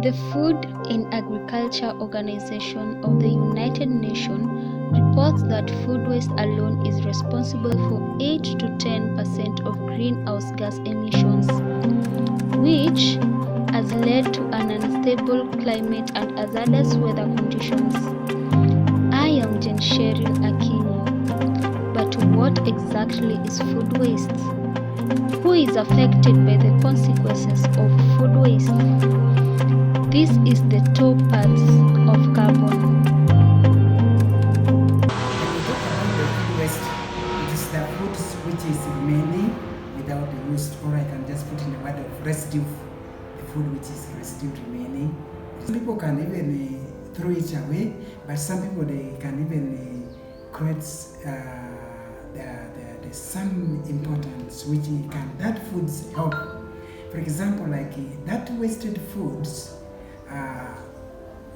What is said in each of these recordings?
The Food and Agriculture Organization of the United Nations reports that food waste alone is responsible for 8 to 10% of greenhouse gas emissions, which has led to an unstable climate and hazardous weather conditions. I am Jen Cheryl Akinyi, but what exactly is food waste? Who is affected by the consequences of food waste? This is the Towpath of Carbon. When we talk about the food waste, it is the food which is remaining without the use, or I can just put in the word of residue, the food which is residue remaining. Some people can even throw it away, but some people they can even create some importance which can that foods help. For example, like that wasted foods,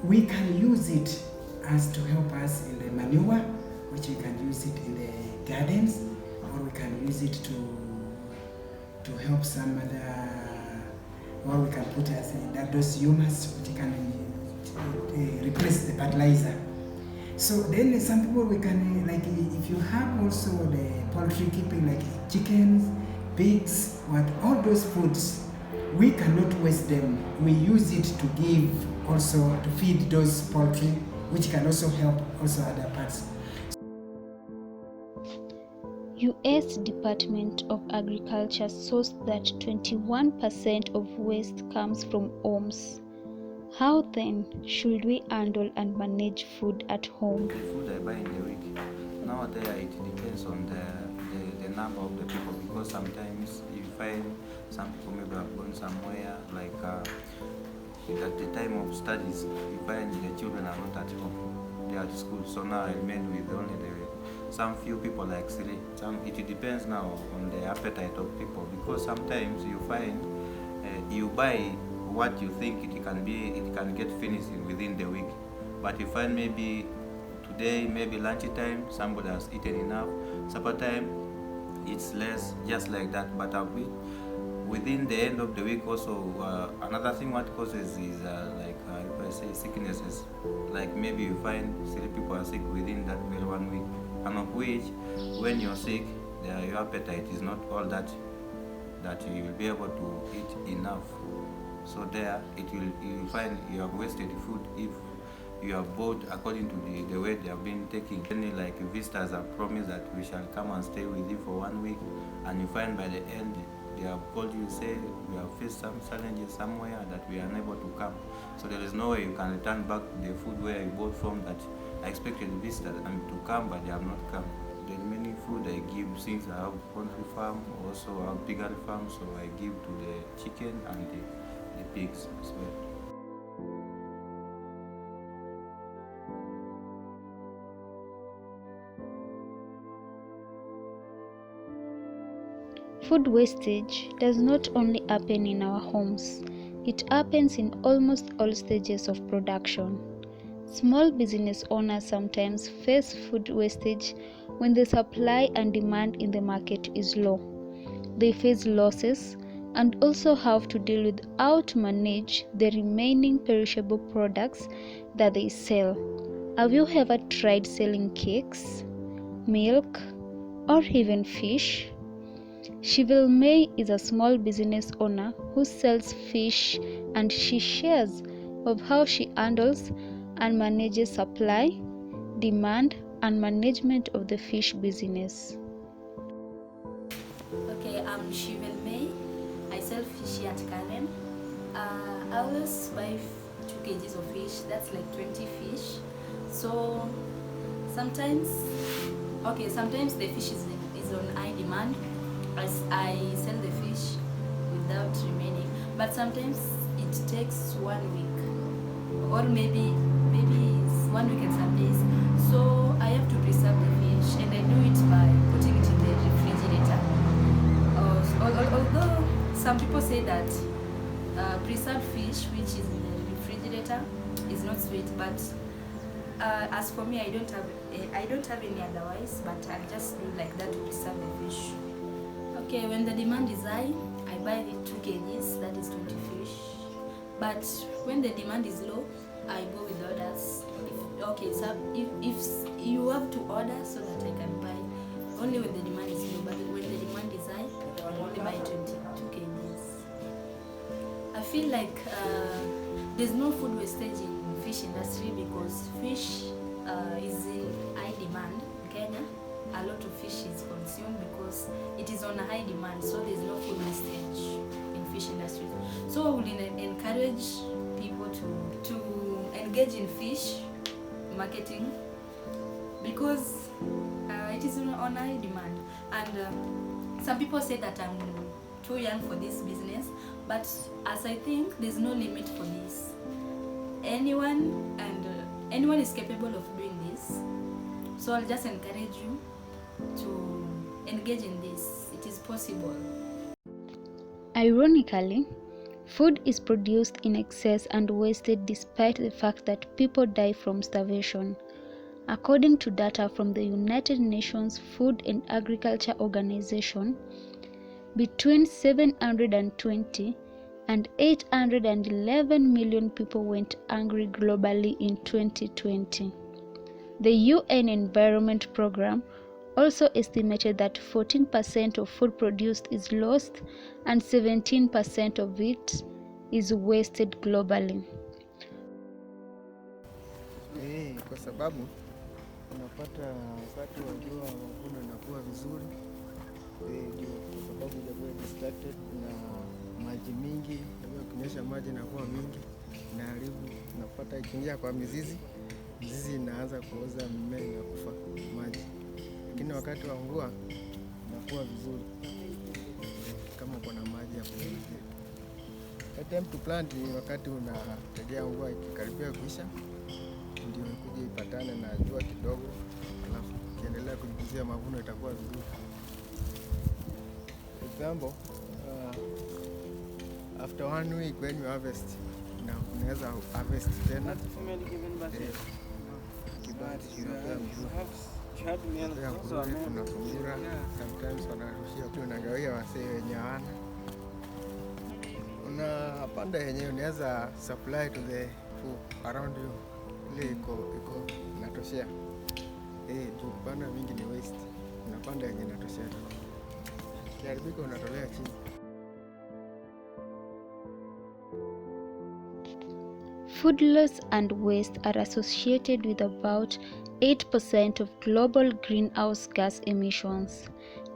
we can use it as to help us in the manure, which we can use it in the gardens, or we can use it to help some other, or we can put as those humus which can replace the fertilizer. So then some people we can, like if you have also the poultry keeping like chickens, pigs, all those foods, we cannot waste them. We use it to give also to feed those poultry, which can also help also other parts. U.S. Department of Agriculture shows that 21% of waste comes from homes. How then should we handle and manage food at home? The food I buy in the week, nowadays it depends on the number of the people, because sometimes you find some people maybe have gone somewhere, like at the time of studies, you find the children are not at home, they are at school, so now I remain with only some few people like three. It depends now on the appetite of people, because sometimes you find you buy what you think it can get finished within the week, but you find maybe today, maybe lunchtime, somebody has eaten enough, supper time it's less, just like that. But within the end of the week also, another thing what causes is if I say sicknesses, like maybe you find 3 people are sick within that very 1 week, and of which when you're sick, your appetite is not all that you will be able to eat enough. So there, you will find you have wasted food if you have bought according to the way they have been taking. Then like visitors have promised that we shall come and stay with you for 1 week, and you find by the end they have called you, say we have faced some challenges somewhere that we are unable to come. So there is no way you can return back the food where you bought from, that I expected visitors to come, but they have not come. The remaining food I give, since I have poultry farm, also I have piggery farm, so I give to the chicken and the pigs as well. Food wastage does not only happen in our homes, it happens in almost all stages of production. Small business owners sometimes face food wastage when the supply and demand in the market is low. They face losses and also have to deal with how to manage the remaining perishable products that they sell. Have you ever tried selling cakes, milk, or even fish? Shivil May is a small business owner who sells fish, and she shares of how she handles and manages supply, demand, and management of the fish business. Okay, I'm Shivil May. I sell fish here at Karen. I always buy 2 kgs of fish, that's like 20 fish. So sometimes the fish is on high demand, as I sell the fish without remaining. But sometimes it takes 1 week, or maybe 1 week and some days. So I have to preserve the fish, and I do it by putting it in the refrigerator. Although some people say that preserved fish which is in the refrigerator is not sweet, but as for me, I don't have any otherwise, but I just do like that to preserve the fish. Okay, when the demand is high, I buy the 2 kgs, that is 20 fish. But when the demand is low, I go with orders. If you have to order so that I can buy only when the demand is low, but when the demand is high, I will only buy 22 kgs. I feel like there's no food wastage in fish industry because fish is in high demand in Kenya. A lot of fish is consumed because it is on a high demand, so there's no food wastage in fish industry. So I would encourage people to engage in fish marketing because it is on high demand. And some people say that I'm too young for this business, but as I think there's no limit for this. Anyone is capable of doing this. So I'll just encourage you to engage in this. It is possible. Ironically, food is produced in excess and wasted despite the fact that people die from starvation. According to data from the United Nations Food and Agriculture Organization, between 720 and 811 million people went hungry globally in 2020. The UN Environment Programme also estimated that 14% of food produced is lost and 17% of it is wasted globally. Kwa sababu unapata wakati wa jua mavuno yanakuwa vizuri, kwa sababu inakuwa distracted na maji mingi, kunyesha maji inakuwa mingi na haribu, unapata ikiingia kwa mizizi inaanza kuoza, mimea inakufa maji. Lakini wakati wa mvua inakuwa vizuri kama kuna maji ya kunyeshea. The time to plant ni wakati unategea mvua ikikaribia kuisha, ndio ikuje ipatane na jua kidogo, alafu kiendelea kunyunyizia mavuno itakuwa vizuri. For example, after 1 week when you harvest, unaweza harvest tena. Kuna sungura, sometimes wanarushia, unagawia wasee wenye hawana. Unapanda yenye unaweza supply to the poor around you, ile iko inatoshea. Kupanda mingi ni waste, unapanda yenye inatoshea. Kiharibika unatolea chini. Food loss and waste are associated with about 8% of global greenhouse gas emissions.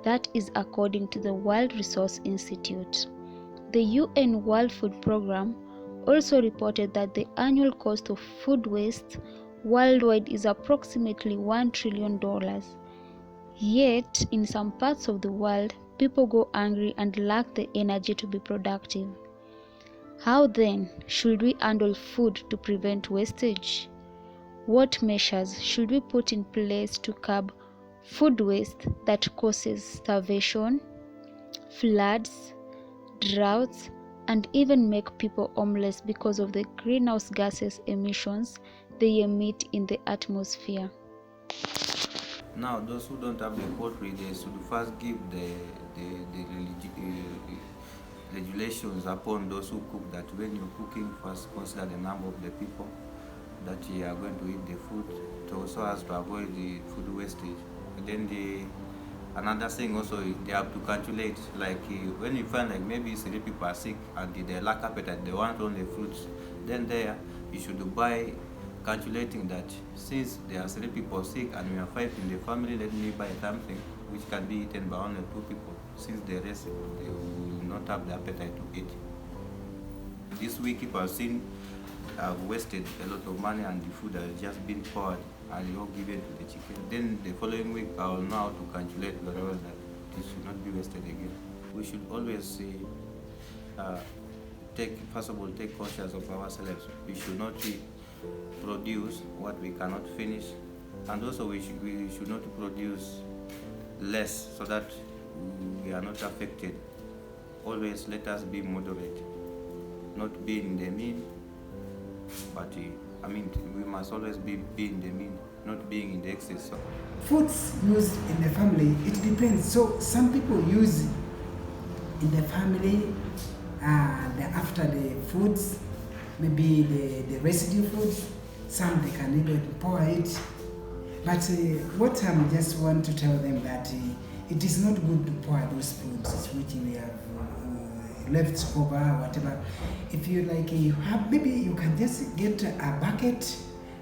That is according to the World Resource Institute. The UN World Food Programme also reported that the annual cost of food waste worldwide is approximately $1 trillion. Yet, in some parts of the world, people go hungry and lack the energy to be productive. How then should we handle food to prevent wastage? What measures should we put in place to curb food waste that causes starvation, floods, droughts, and even make people homeless because of the greenhouse gases emissions they emit in the atmosphere? Now, those who don't have the poultry, they should first give the regulations upon those who cook, that when you're cooking, first consider the number of the people that you are going to eat the food, so as to avoid the food wastage. And then another thing also, they have to calculate, like when you find like maybe 3 people are sick and they lack appetite, they want only fruits, then there you should buy, calculating that since there are 3 people sick and we are 5 in the family, let me buy something which can be eaten by only 2 people, since the rest they will not have the appetite to eat. This week people have seen have wasted a lot of money and the food has just been poured and all given to the chicken. Then the following week I will know how to calculate very well that it should not be wasted again. We should always take conscious of ourselves. We should not produce what we cannot finish, and also we should not produce less so that we are not affected. Always let us be moderate, not be in the mean, but we must always be in the mean, not being in the excess. Foods used in the family, it depends. So some people use in the family after the foods, maybe the residue foods. Some they can even pour it. But what I just want to tell them that it is not good to pour those foods which we have left over, whatever. If you like, you have, maybe you can just get a bucket,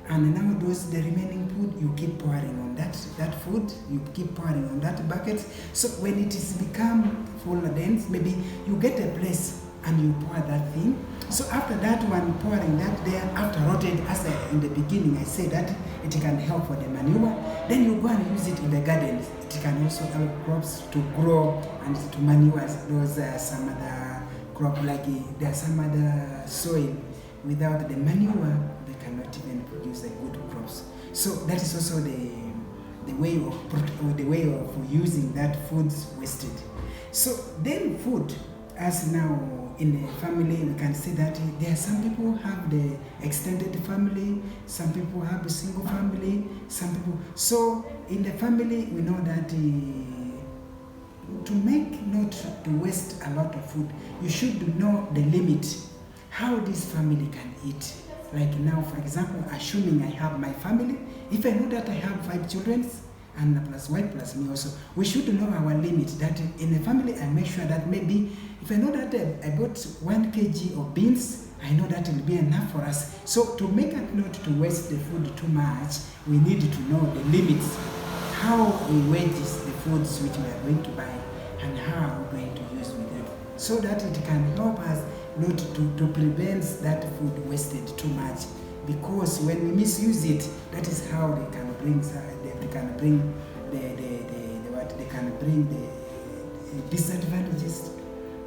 and now the remaining food you keep pouring on that food, you keep pouring on that bucket. So when it is become full, then maybe you get a place and you pour that thing. So after that one pouring that there, after rotted, as in the beginning I said that it can help for the manure, then you go and use it in the gardens. It can also help crops to grow and to manure those some other crop, like there are some other soil. Without the manure, they cannot even produce a good crops. So that is also the way of using that foods wasted. So then food, as now in the family, we can say that there are some people who have the extended family, some people have a single family, some people. So in the family, we know that to make not to waste a lot of food, you should know the limit, how this family can eat. Like now, for example, assuming I have my family, if I know that I have 5 children, and plus wife plus me also, we should know our limit, that in a family I make sure that maybe if I know that I bought 1 kg of beans, I know that will be enough for us. So to make it not to waste the food too much, we need to know the limits, how we weigh the foods which we are going to buy and how we're going to use with them, so that it can help us not to prevent that food wasted too much. Because when we misuse it, that is how they can bring the disadvantages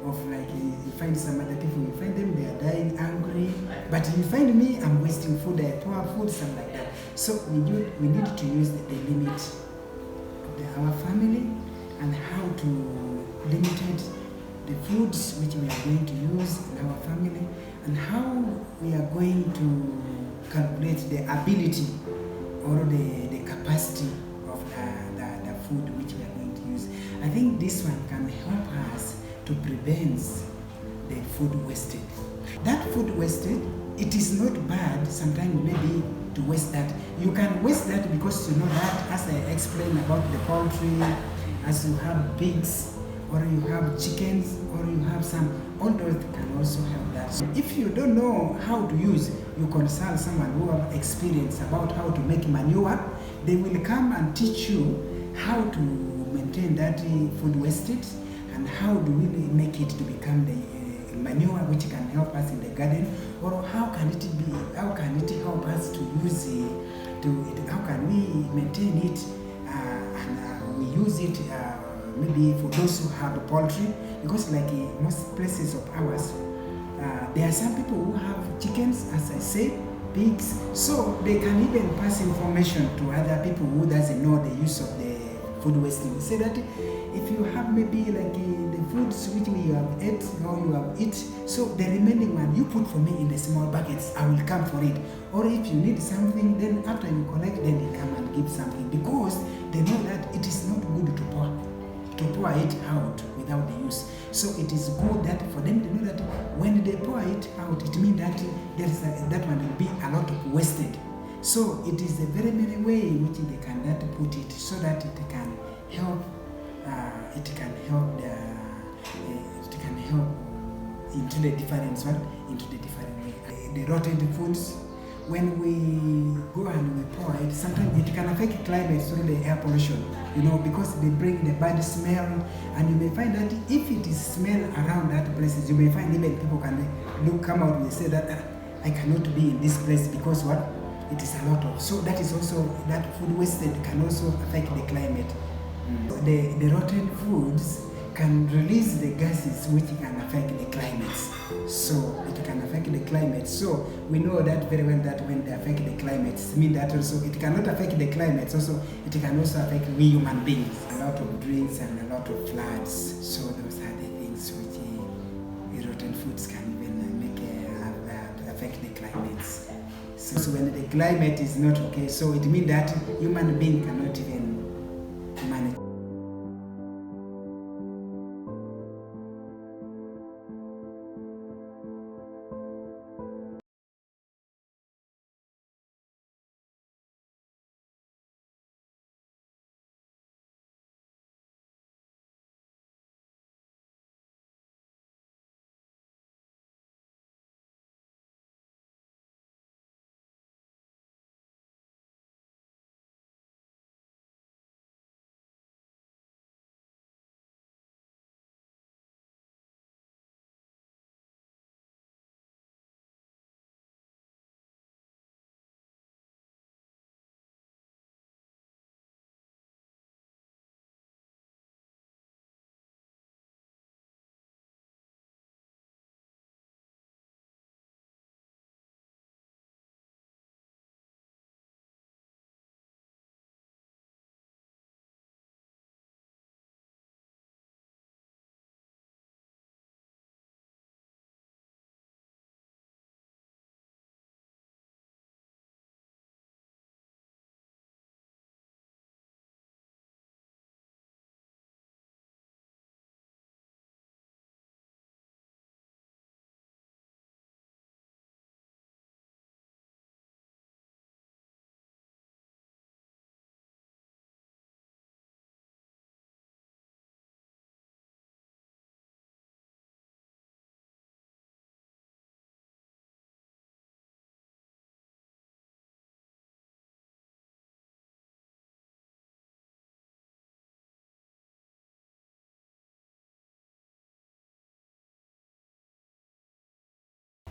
of, like, you find some other people, you find them, they are dying angry, but you find me, I'm wasting food, I pour food, something like that. So we need to use the limit of our family and how to limit the foods which we are going to use in our family, and how we are going to calculate the ability or the capacity of the food which we are going to use. I think this one can help us to prevent the food wasted. That food wasted, it is not bad sometimes maybe to waste that. You can waste that because you know that, as I explained about the poultry, as you have pigs, or you have chickens, or you have all those can also help that. So if you don't know how to use, you consult someone who have experience about how to make manure. They will come and teach you how to maintain that food wastage, and how do we make it to become the manure which can help us in the garden, or how can it help us to use how can we maintain it and we use it maybe for those who have poultry, because like in most places of ours, there are some people who have chickens, as I said, pigs, so they can even pass information to other people who doesn't know the use of the food wasting. Say that if you have maybe like the foods which you have ate or you have eat, so the remaining one you put for me in the small buckets, I will come for it. Or if you need something, then after you collect, then you come and give something, because they know that it is not good to pour it out without the use. So it is good that for them to know that when they pour it out, it means that that one will be a lot of wasted. So it is a very many way in which they can put it, so that it can help. It can help into the different way. The rotted foods, when we go and we pour it, sometimes it can affect climate through the air pollution, because they bring the bad smell, and you may find that if it is smell around that places, you may find even people can come out and say that I cannot be in this place because what? It is a lot of. So that is also, that food wasted can also affect the climate. The rotten foods can release the gases which can affect the climate. So it can affect the climate. So we know that very well, that when they affect the climate, it means that also it cannot affect the climate. Also, it can also affect we human beings. A lot of drinks and a lot of floods. So those are the things which the rotten foods can even affect the climates. So when the climate is not okay, so it means that human being cannot even